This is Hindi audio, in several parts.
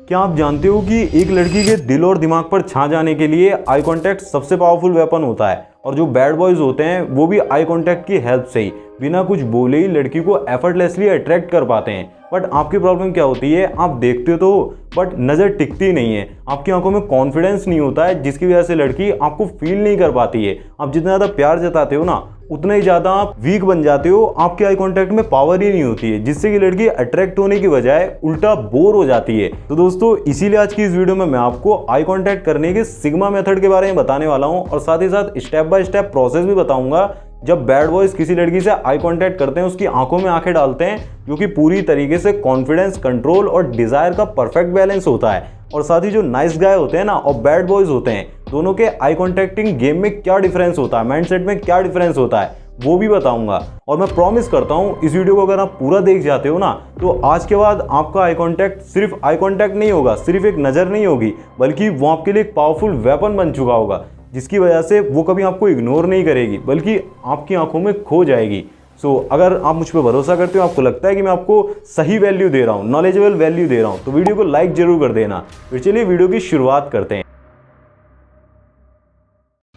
क्या आप जानते हो कि एक लड़की के दिल और दिमाग पर छा जाने के लिए आई कांटेक्ट सबसे पावरफुल वेपन होता है। और जो बैड बॉयज होते हैं वो भी आई कांटेक्ट की हेल्प से ही बिना कुछ बोले ही लड़की को एफर्टलेसली अट्रैक्ट कर पाते हैं। बट आपकी प्रॉब्लम क्या होती है, आप देखते तो हो बट नज़र टिकती नहीं है, आपकी आंखों में कॉन्फिडेंस नहीं होता है, जिसकी वजह से लड़की आपको फील नहीं कर पाती है। आप जितना ज़्यादा प्यार जताते हो ना उतना ही ज़्यादा आप वीक बन जाते हो, आपके आई कांटेक्ट में पावर ही नहीं होती है, जिससे कि लड़की अट्रैक्ट होने की बजाय उल्टा बोर हो जाती है। तो दोस्तों इसीलिए आज की इस वीडियो में मैं आपको आई कांटेक्ट करने के सिग्मा मेथड के बारे में बताने वाला हूं और साथ ही साथ स्टेप बाय स्टेप प्रोसेस भी बताऊंगा। जब बैड बॉयज किसी लड़की से आई कांटेक्ट करते हैं, उसकी आंखों में आंखें डालते हैं, जो कि पूरी तरीके से कॉन्फिडेंस, कंट्रोल और डिजायर का परफेक्ट बैलेंस होता है। और साथ ही जो नाइस गाय होते हैं ना और बैड बॉयज होते हैं, दोनों के आई कांटेक्टिंग गेम में क्या डिफरेंस होता है, माइंडसेट में क्या डिफरेंस होता है, वो भी बताऊंगा। और मैं प्रॉमिस करता हूं इस वीडियो को अगर आप पूरा देख जाते हो ना तो आज के बाद आपका आई कांटेक्ट सिर्फ आई कांटेक्ट नहीं होगा, सिर्फ एक नज़र नहीं होगी, बल्कि वो आपके लिए एक पावरफुल वेपन बन चुका होगा, जिसकी वजह से वो कभी आपको इग्नोर नहीं करेगी बल्कि आपकी आंखों में खो जाएगी। अगर आप मुझ पर भरोसा करते हो, आपको लगता है कि मैं आपको सही वैल्यू दे रहा हूँ, नॉलेजेबल वैल्यू दे रहा हूँ, तो वीडियो को लाइक जरूर कर देना। फिर चलिए वीडियो की शुरुआत करते हैं।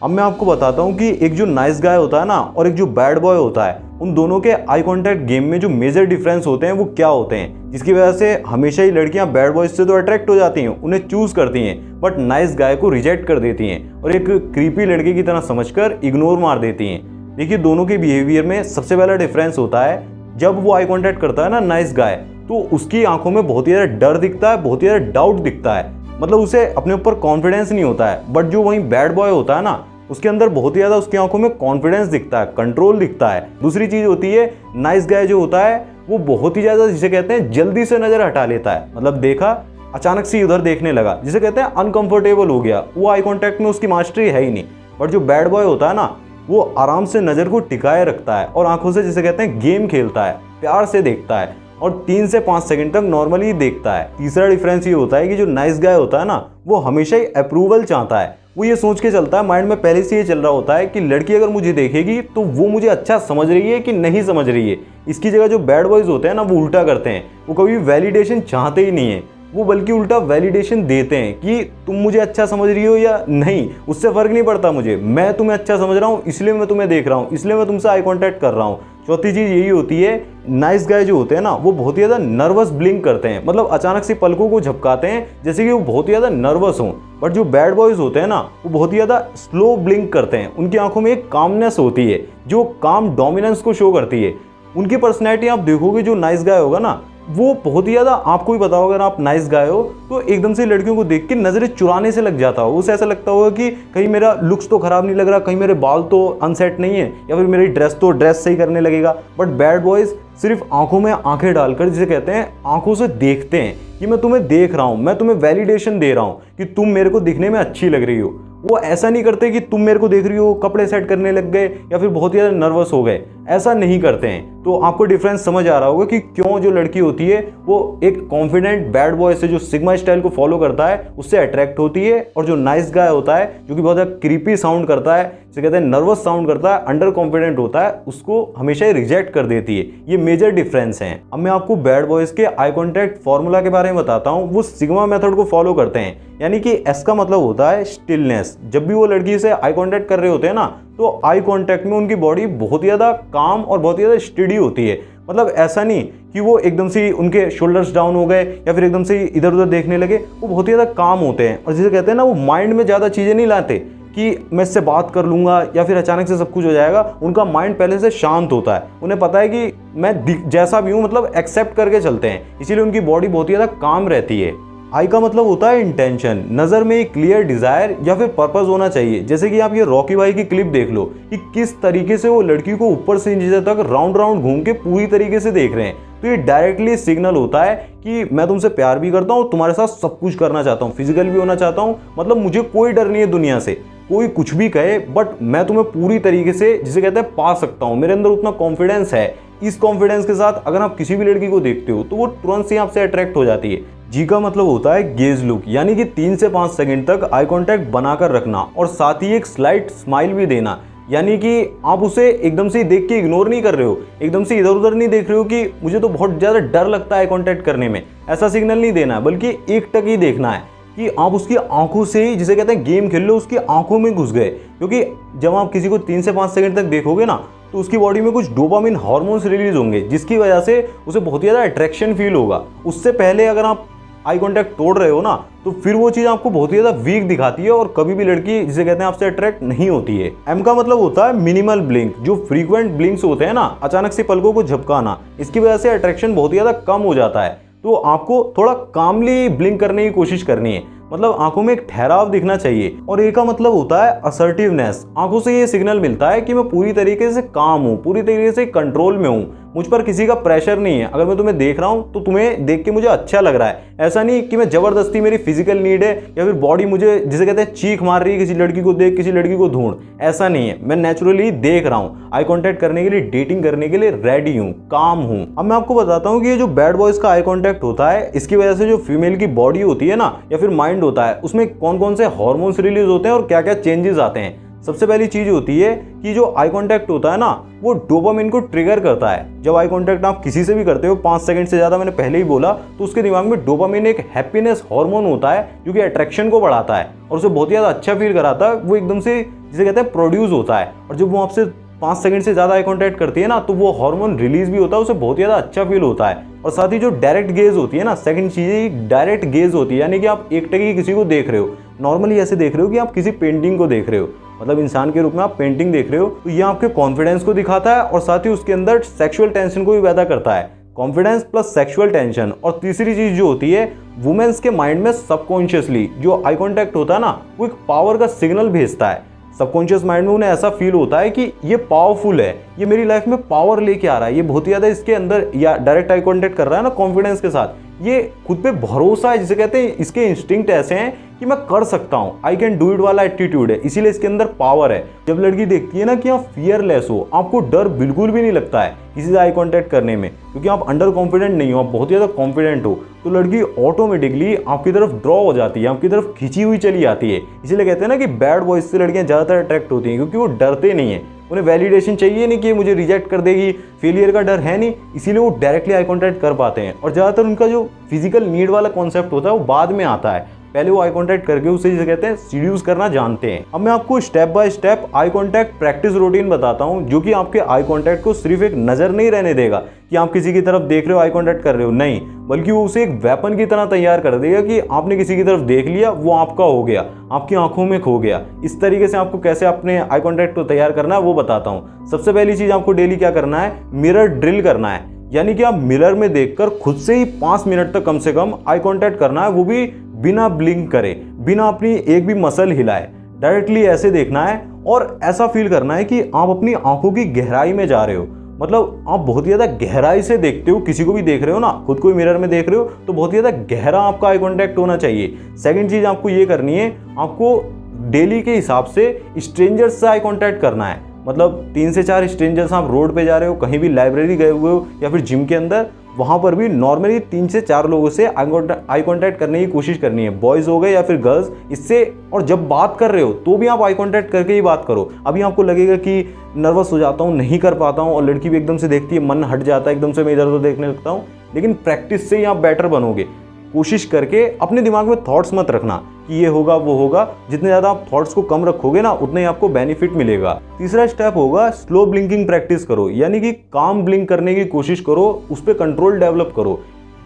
अब मैं आपको बताता हूँ कि एक जो नाइस गाय होता है ना और एक जो बैड बॉय होता है, उन दोनों के आई कांटेक्ट गेम में जो मेजर डिफरेंस होते हैं वो क्या होते हैं, जिसकी वजह से हमेशा ही लड़कियां बैड बॉयज से तो अट्रैक्ट हो जाती हैं, उन्हें चूज करती हैं, बट नाइस गाय को रिजेक्ट कर देती हैं और एक क्रीपी लड़के की तरह समझकर इग्नोर मार देती हैं। देखिए दोनों के बिहेवियर में सबसे पहला डिफरेंस होता है, जब वो आई कांटेक्ट करता है ना नाइस गाय, तो उसकी आंखों में बहुत ही ज़्यादा डर दिखता है, बहुत ही ज़्यादा डाउट दिखता है, मतलब उसे अपने ऊपर कॉन्फिडेंस नहीं होता है। बट जो वहीं बैड बॉय होता है ना, उसके अंदर बहुत ही ज़्यादा उसकी आंखों में कॉन्फिडेंस दिखता है, कंट्रोल दिखता है। दूसरी चीज़ होती है, नाइस गाय जो होता है वो बहुत ही ज़्यादा, जिसे कहते हैं जल्दी से नज़र हटा लेता है, मतलब देखा अचानक से उधर देखने लगा, जिसे कहते हैं अनकंफर्टेबल हो गया, वो आई कांटेक्ट में उसकी मास्टरी है ही नहीं। बट जो बैड बॉय होता है ना, वो आराम से नज़र को टिकाए रखता है और आंखों से, जिसे कहते हैं गेम खेलता है, प्यार से देखता है और 3 से 5 सेकंड तक नॉर्मली देखता है। तीसरा डिफरेंस ये होता है कि जो नाइस गाय होता है ना, वो हमेशा ही अप्रूवल चाहता है, वो ये सोच के चलता है, माइंड में पहले से ये चल रहा होता है कि लड़की अगर मुझे देखेगी तो वो मुझे अच्छा समझ रही है कि नहीं समझ रही है। इसकी जगह जो बैड बॉयज होते हैं ना, वो उल्टा करते हैं, वो कभी वैलिडेशन चाहते ही नहीं है, वो बल्कि उल्टा वैलिडेशन देते हैं कि तुम मुझे अच्छा समझ रही हो या नहीं, उससे फर्क नहीं पड़ता मुझे, मैं तुम्हें अच्छा समझ रहा हूँ इसलिए मैं तुम्हें देख रहा हूँ, इसलिए मैं तुमसे आई कांटेक्ट कर रहा हूँ। चौथी चीज़ यही होती है, नाइस गाय जो होते हैं ना, वो बहुत ही ज़्यादा नर्वस ब्लिंक करते हैं, मतलब अचानक से पलकों को झपकाते हैं जैसे कि वो बहुत ही ज़्यादा नर्वस हों। बट जो बैड बॉयज होते हैं ना, वो बहुत ही ज़्यादा स्लो ब्लिंक करते हैं, उनकी आंखों में एक कामनेस होती है जो काम डोमिनेंस को शो करती है। उनकी पर्सनैलिटी आप देखोगे, जो नाइस गाय होगा ना, वो बहुत ही ज़्यादा, आपको भी पता होगा अगर आप नाइस गाय हो तो एकदम से लड़कियों को देख के नज़रें चुराने से लग जाता हो, उसे ऐसा लगता होगा कि कहीं मेरा लुक्स तो ख़राब नहीं लग रहा, कहीं मेरे बाल तो अनसेट नहीं है, या फिर मेरी ड्रेस सही करने लगेगा। बट बैड बॉयज़ सिर्फ आंखों में आंखें डालकर, जिसे कहते हैं आंखों से देखते हैं कि मैं तुम्हें देख रहा हूँ, मैं तुम्हें वैलिडेशन दे रहा हूँ कि तुम मेरे को दिखने में अच्छी लग रही हो। वो ऐसा नहीं करते कि तुम मेरे को देख रही हो कपड़े सेट करने लग गए या फिर बहुत ही ज़्यादा नर्वस हो गए, ऐसा नहीं करते हैं। तो आपको डिफरेंस समझ आ रहा होगा कि क्यों जो लड़की होती है वो एक कॉन्फिडेंट बैड बॉय से, जो सिग्मा स्टाइल को फॉलो करता है, उससे अट्रैक्ट होती है, और जो नाइस गाय होता है जो कि बहुत ज़्यादा क्रीपी साउंड करता है, जिसे कहते हैं नर्वस साउंड करता है, अंडर कॉन्फिडेंट होता है, उसको हमेशा ही रिजेक्ट कर देती है। ये मेजर डिफरेंस हैं। अब मैं आपको बैड बॉयज़ के आई कॉन्टैक्ट फॉर्मूला के बारे में बताता हूँ। वो सिग्मा मेथड को फॉलो करते हैं, यानी कि एस का मतलब होता है स्टिलनेस। जब भी वो लड़की से आई कॉन्टैक्ट कर रहे होते हैं ना, तो आई कांटेक्ट में उनकी बॉडी बहुत ही ज़्यादा काम और बहुत ही ज़्यादा स्टेडी होती है। मतलब ऐसा नहीं कि वो एकदम से उनके शोल्डर्स डाउन हो गए या फिर एकदम से इधर उधर देखने लगे, वो बहुत ही ज़्यादा काम होते हैं। और जिसे कहते हैं ना, वो माइंड में ज़्यादा चीज़ें नहीं लाते कि मैं इससे बात कर लूँगा या फिर अचानक से सब कुछ हो जाएगा। उनका माइंड पहले से शांत होता है, उन्हें पता है कि मैं जैसा भी हूँ, मतलब एक्सेप्ट करके चलते हैं, इसीलिए उनकी बॉडी बहुत ही ज़्यादा काम रहती है। आई का मतलब होता है इंटेंशन, नज़र में एक क्लियर डिज़ायर या फिर पर्पस होना चाहिए। जैसे कि आप ये रॉकी भाई की क्लिप देख लो कि किस तरीके से वो लड़की को ऊपर से नीचे तक राउंड राउंड घूम के पूरी तरीके से देख रहे हैं। तो ये डायरेक्टली सिग्नल होता है कि मैं तुमसे प्यार भी करता हूँ, तुम्हारे साथ सब कुछ करना चाहता हूँ, फिजिकल भी होना चाहता हूँ, मतलब मुझे कोई डर नहीं है दुनिया से, कोई कुछ भी कहे, बट मैं तुम्हें पूरी तरीके से, जिसे कहते हैं, पा सकता हूँ। मेरे अंदर उतना कॉन्फिडेंस है। इस कॉन्फिडेंस के साथ अगर आप किसी भी लड़की को देखते हो तो वो तुरंत से आपसे अट्रैक्ट हो जाती है। जी का मतलब होता है गेज लुक, यानी कि 3 से 5 सेकंड तक आई कांटेक्ट बनाकर रखना और साथ ही एक स्लाइट स्माइल भी देना, यानी कि आप उसे एकदम से देख के इग्नोर नहीं कर रहे हो, एकदम से इधर उधर नहीं देख रहे हो कि मुझे तो बहुत ज़्यादा डर लगता है कॉन्टैक्ट करने में, ऐसा सिग्नल नहीं देना है, बल्कि एक टक ही देखना है कि आप उसकी आंखों से ही, जिसे कहते हैं गेम खेल लो, उसकी आंखों में घुस गए। क्योंकि जब आप किसी को 3 से 5 सेकंड तक देखोगे ना, तो उसकी बॉडी में कुछ डोपामिन हार्मोन्स रिलीज होंगे, जिसकी वजह से उसे बहुत ज़्यादा अट्रैक्शन फील होगा। उससे पहले अगर आप आई कॉन्टैक्ट तोड़ रहे हो ना, तो फिर वो चीज़ आपको बहुत ही ज़्यादा वीक दिखाती है और कभी भी लड़की, जिसे कहते हैं, आपसे अट्रैक्ट नहीं होती है। एम का मतलब होता है मिनिमल ब्लिंक। जो फ्रीक्वेंट ब्लिंक्स होते हैं ना, अचानक से पलकों को झपकाना, इसकी वजह से अट्रैक्शन बहुत ही ज़्यादा कम हो जाता है। तो आपको थोड़ा कामली ब्लिंक करने की कोशिश करनी है, मतलब आंखों में एक ठहराव दिखना चाहिए। और ए का मतलब होता है असर्टिवनेस। आंखों से ये सिग्नल मिलता है कि मैं पूरी तरीके से काम हूँ, पूरी तरीके से कंट्रोल में हूँ, मुझ पर किसी का प्रेशर नहीं है। अगर मैं तुम्हें देख रहा हूँ तो तुम्हें देख के मुझे अच्छा लग रहा है, ऐसा नहीं कि मैं जबरदस्ती, मेरी फिजिकल नीड है या फिर बॉडी मुझे, जिसे कहते हैं, चीख मार रही है किसी लड़की को देख, किसी लड़की को ढूंढ, ऐसा नहीं है। मैं नेचुरली देख रहा हूँ, आई कॉन्टैक्ट करने के लिए, डेटिंग करने के लिए रेडी हूँ, काम हूँ। अब मैं आपको बताता हूँ कि ये जो बैड बॉयज का आई कॉन्टैक्ट होता है, इसकी वजह से जो फीमेल की बॉडी होती है ना, या फिर माइंड होता है, उसमें कौन कौन से हार्मोन्स रिलीज होते हैं और क्या क्या चेंजेस आते हैं। सबसे पहली चीज होती है कि जो आई कांटेक्ट होता है ना, वो डोपामिन को ट्रिगर करता है। जब आई कांटेक्ट आप किसी से भी करते हो 5 सेकंड से ज़्यादा, मैंने पहले ही बोला, तो उसके दिमाग में डोपामिन एक हैप्पीनेस हार्मोन होता है जो कि अट्रैक्शन को बढ़ाता है और उसे बहुत ही ज़्यादा अच्छा फील कराता है। वो एकदम से, जिसे कहते हैं, प्रोड्यूस होता है। और जब वो आपसे 5 सेकंड से ज़्यादा आई कांटेक्ट करती है ना, तो वो हार्मोन रिलीज भी होता है, उसे बहुत ही ज़्यादा अच्छा फील होता है। और साथ ही जो डायरेक्ट गेज होती है ना, सेकंड चीज़ डायरेक्ट गेज होती है, यानी कि आप एक टक ही किसी को देख रहे हो, नॉर्मली ऐसे देख रहे हो कि आप किसी पेंटिंग को देख रहे हो, मतलब इंसान के रूप में आप पेंटिंग देख रहे हो। तो ये आपके कॉन्फिडेंस को दिखाता है और साथ ही उसके अंदर सेक्सुअल टेंशन को भी पैदा करता है। Confidence plus sexual tension. और तीसरी चीज जो होती है, वुमेन्स के माइंड में सबकॉन्शियसली जो आई कांटेक्ट होता है ना, वो एक पावर का सिग्नल भेजता है। सबकॉन्शियस माइंड में उन्हें ऐसा फील होता है कि ये पावरफुल है, ये मेरी लाइफ में पावर लेके आ रहा है, ये बहुत ही ज़्यादा इसके अंदर, या डायरेक्ट आई कांटेक्ट कर रहा है ना कॉन्फिडेंस के साथ, ये खुद पे भरोसा है, जिसे कहते हैं, इसके इंस्टिंक्ट ऐसे हैं कि मैं कर सकता हूँ, आई कैन डू इट वाला एटीट्यूड है, इसीलिए इसके अंदर पावर है। जब लड़की देखती है ना कि आप फियरलेस हो, आपको डर बिल्कुल भी नहीं लगता है किसी से आई कांटेक्ट करने में, क्योंकि आप अंडर कॉन्फिडेंट नहीं हो, आप बहुत ज़्यादा कॉन्फिडेंट हो, तो लड़की ऑटोमेटिकली आपकी तरफ ड्रॉ हो जाती है, आपकी तरफ खींची हुई चली आती है। इसीलिए कहते हैं ना कि बैड बॉयज से लड़कियां ज़्यादातर अट्रैक्ट होती हैं, क्योंकि वो डरते नहीं है, उन्हें वैलिडेशन चाहिए नहीं कि मुझे रिजेक्ट कर देगी, फेलियर का डर है नहीं, इसीलिए वो डायरेक्टली आई कांटेक्ट कर पाते हैं। और ज़्यादातर उनका जो फिजिकल नीड वाला कॉन्सेप्ट होता है वो बाद में आता है, पहले वो आई कांटेक्ट करके उसे, जिसे कहते हैं, सीड्यूस करना जानते हैं। अब मैं आपको step by step eye contact practice routine बताता हूं, जो कि आपके आई कांटेक्ट को सिर्फ एक नज़र नहीं रहने देगा कि आप किसी की तरफ देख रहे हो, आई कांटेक्ट कर रहे हो, नहीं, बल्कि वो उसे एक वेपन की तरह तैयार कर देगा कि आपने किसी की तरफ देख लिया, वो आपका हो गया, आपकी आंखों में खो गया। इस तरीके से आपको कैसे अपने आई कांटेक्ट को तैयार करना है वो बताता हूँ। सबसे पहली चीज़ आपको डेली क्या करना है, मिरर ड्रिल करना है, यानी कि आप मिरर में देखकर खुद से ही 5 मिनट तक कम से कम आई कांटेक्ट करना है, वो भी बिना ब्लिंक करे, बिना अपनी एक भी मसल हिलाए, डायरेक्टली ऐसे देखना है और ऐसा फील करना है कि आप अपनी आंखों की गहराई में जा रहे हो, मतलब आप बहुत ही ज़्यादा गहराई से देखते हो, किसी को भी देख रहे हो ना, खुद को मिरर में देख रहे हो, तो बहुत ही ज़्यादा गहरा आपका आई कांटेक्ट होना चाहिए। सेकंड चीज़ आपको ये करनी है, आपको डेली के हिसाब से स्ट्रेंजर्स से आई कांटेक्ट करना है, मतलब 3 से 4 स्ट्रेंजर्स, आप रोड पे जा रहे हो, कहीं भी लाइब्रेरी गए हुए हो या फिर जिम के अंदर, वहाँ पर भी नॉर्मली 3 से 4 लोगों से आई कांटेक्ट करने की कोशिश करनी है, बॉयज़ हो गए या फिर गर्ल्स, इससे। और जब बात कर रहे हो तो भी आप आई कांटेक्ट करके ही बात करो। अभी आपको लगेगा कि नर्वस हो जाता हूँ, नहीं कर पाता हूँ, और लड़की भी एकदम से देखती है, मन हट जाता है, एकदम से मैं इधर उधर देखने लगता हूँ, लेकिन प्रैक्टिस से ही आप बेटर बनोगे। कोशिश करके अपने दिमाग में थॉट्स मत रखना कि ये होगा वो होगा, जितने ज़्यादा आप थॉट्स को कम रखोगे ना, उतने ही आपको बेनिफिट मिलेगा। तीसरा स्टेप होगा, स्लो ब्लिंकिंग प्रैक्टिस करो, यानी कि काम ब्लिंक करने की कोशिश करो, उस पर कंट्रोल डेवलप करो।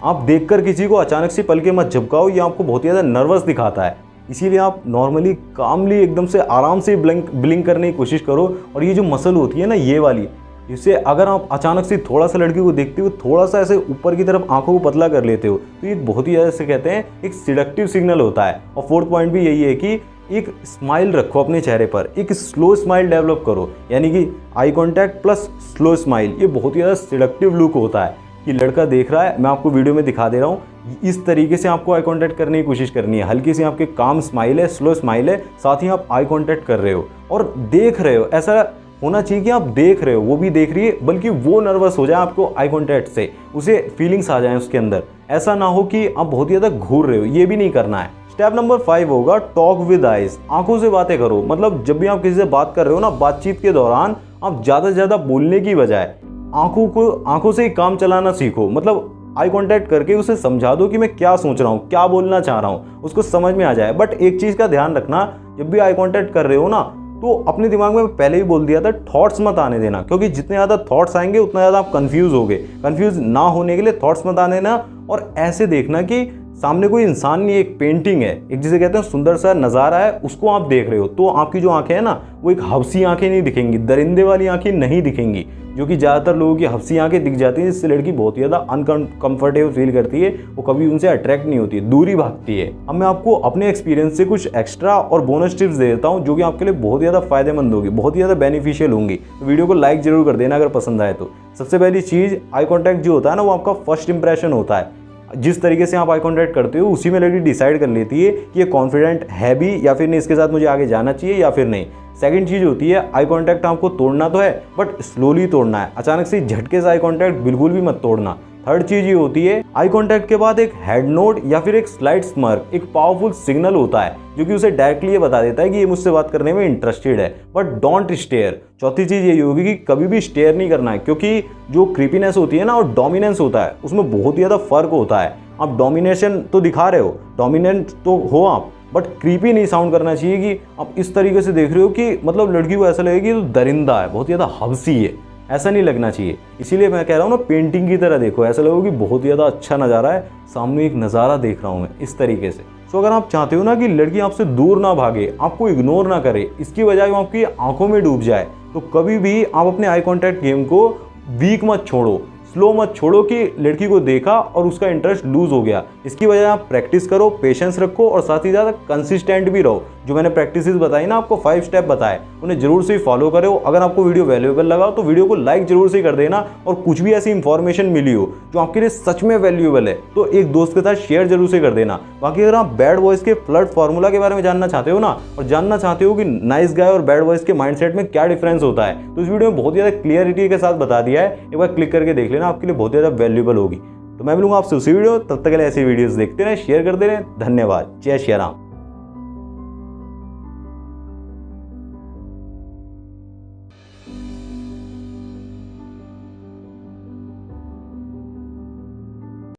आप देखकर किसी को अचानक से पलके मत झपकाओ, ये आपको बहुत ही ज़्यादा नर्वस दिखाता है, इसीलिए आप नॉर्मली कामली एकदम से आराम से ब्लिंक करने की कोशिश करो। और ये जो मसल होती है ना, ये वाली, इससे अगर आप अचानक से थोड़ा सा लड़की को देखते हो, थोड़ा सा ऐसे ऊपर की तरफ आंखों को पतला कर लेते हो, तो ये बहुत ही ज़्यादा, से कहते हैं, एक सिडक्टिव सिग्नल होता है। और फोर्थ पॉइंट भी यही है कि एक स्माइल रखो अपने चेहरे पर, एक स्लो स्माइल डेवलप करो, यानी कि eye contact plus slow smile, ये बहुत ही ज़्यादा सिडक्टिव लुक होता है कि लड़का देख रहा है, मैं आपको वीडियो में दिखा दे रहा हूँ, इस तरीके से आपको आई कांटेक्ट करने की कोशिश करनी है। हल्की सी आपके काम स्माइल है, स्लो स्माइल है, साथ ही आप आई कांटेक्ट कर रहे हो और देख रहे हो, ऐसा होना चाहिए कि आप देख रहे हो, वो भी देख रही है, बल्कि वो नर्वस हो जाए आपको आई कांटेक्ट से, उसे फीलिंग्स आ जाएं उसके अंदर, ऐसा ना हो कि आप बहुत ही ज़्यादा घूर रहे हो, ये भी नहीं करना है। स्टेप नंबर 5 होगा टॉक विद आइज। आंखों से बातें करो। मतलब जब भी आप किसी से बात कर रहे हो ना, बातचीत के दौरान आप ज़्यादा से ज़्यादा बोलने की बजाय आंखों से ही काम चलाना सीखो। मतलब आई कांटेक्ट करके उसे समझा दो कि मैं क्या सोच रहा हूँ, क्या बोलना चाह रहा हूँ, उसको समझ में आ जाए। बट एक चीज़ का ध्यान रखना, जब भी आई कांटेक्ट कर रहे हो ना, तो अपने दिमाग में पहले ही बोल दिया था, थॉट्स मत आने देना, क्योंकि जितने ज़्यादा थॉट्स आएंगे उतना ज़्यादा आप कंफ्यूज होगे। कंफ्यूज ना होने के लिए थॉट्स मत आने देना, और ऐसे देखना कि सामने कोई इंसान नहीं, एक पेंटिंग है, एक जिसे कहते हैं सुंदर सा नज़ारा है, उसको आप देख रहे हो। तो आपकी जो आंखें हैं ना, वो एक हफ्सी आंखें नहीं दिखेंगी, दरिंदे वाली आंखें नहीं दिखेंगी, जो कि ज़्यादातर लोगों की हफ्सी आंखें दिख जाती हैं, जिससे लड़की बहुत ही ज़्यादा अनकंफर्टेबल फील करती है, वो कभी उनसे अट्रैक्ट नहीं होती है, दूरी भागती है। अब मैं आपको अपने एक्सपीरियंस से कुछ एक्स्ट्रा और बोनस टिप्स दे देता हूँ, जो कि आपके लिए बहुत ही ज़्यादा फायदेमंद होगी, बहुत ही ज़्यादा बेनिफिशियल होंगी। तो वीडियो को लाइक जरूर कर देना अगर पसंद आए तो। सबसे पहली चीज़, आई कॉन्टैक्ट जो होता है ना, वो आपका फर्स्ट इंप्रेशन होता है। जिस तरीके से आप आई कॉन्टैक्ट करते हो, उसी में लड़की डिसाइड कर लेती है कि ये कॉन्फिडेंट है भी या फिर नहीं, इसके साथ मुझे आगे जाना चाहिए या फिर नहीं। सेकंड चीज़ होती है, आई कांटेक्ट आपको तोड़ना तो है, बट स्लोली तोड़ना है। अचानक से झटके से आई कांटेक्ट बिल्कुल भी मत तोड़ना। थर्ड चीज़ ये होती है, आई कांटेक्ट के बाद एक हेड नोड या फिर एक स्लाइट स्मर्क एक पावरफुल सिग्नल होता है, जो कि उसे डायरेक्टली ये बता देता है कि ये मुझसे बात करने में इंटरेस्टेड है, बट डोंट स्टेयर। चौथी चीज़ यही होगी कि कभी भी स्टेयर नहीं करना है, क्योंकि जो क्रीपीनेस होती है ना और डोमिनेंस होता है, उसमें बहुत ही ज़्यादा फर्क होता है। आप डोमिनेशन तो दिखा रहे हो, डोमिनेंट तो हो आप, बट क्रीपी नहीं साउंड करना चाहिए कि आप इस तरीके से देख रहे हो कि मतलब लड़की को ऐसा लगे कि तो दरिंदा है, बहुत ज़्यादा हवसी है, ऐसा नहीं लगना चाहिए। इसीलिए मैं कह रहा हूँ ना, पेंटिंग की तरह देखो, ऐसा लगो कि बहुत ज़्यादा अच्छा नज़ारा है, सामने एक नज़ारा देख रहा हूँ मैं, इस तरीके से। तो अगर आप चाहते हो ना कि लड़की आपसे दूर ना भागे, आपको इग्नोर ना करे, इसकी बजाय वो आपकी आंखों में डूब जाए, तो कभी भी आप अपने आई कॉन्टैक्ट गेम को वीक मत छोड़ो, स्लो मत छोड़ो कि लड़की को देखा और उसका इंटरेस्ट लूज हो गया। इसकी वजह आप प्रैक्टिस करो, पेशेंस रखो और साथ ही ज़्यादा कंसिस्टेंट भी रहो। जो मैंने प्रैक्टिसेस बताई ना, आपको 5 स्टेप बताए, उन्हें जरूर से फॉलो करो। अगर आपको वीडियो वैल्यूएबल लगा तो वीडियो को लाइक जरूर से कर देना, और कुछ भी ऐसी इंफॉर्मेशन मिली हो जो आपके लिए सच में वैल्यूएबल है तो एक दोस्त के साथ शेयर जरूर से कर देना। बाकी अगर आप बैड बॉयज़ के फ्लर्ट फार्मूला के बारे में जानना चाहते हो ना, और जानना चाहते हो कि नाइस गाय और बैड बॉयज़ के माइंडसेट में क्या डिफरेंस होता है, तो इस वीडियो में बहुत ज़्यादा क्लियरिटी के साथ बता दिया है। एक बार क्लिक करके देख लेना, आपके लिए बहुत ज़्यादा वैल्यूएबल होगी। तो मैं मिलूंगा आपसे उसी वीडियो, तब तक के लिए ऐसी वीडियोस देखते रहें, शेयर करते रहें। धन्यवाद। जय श्री राम।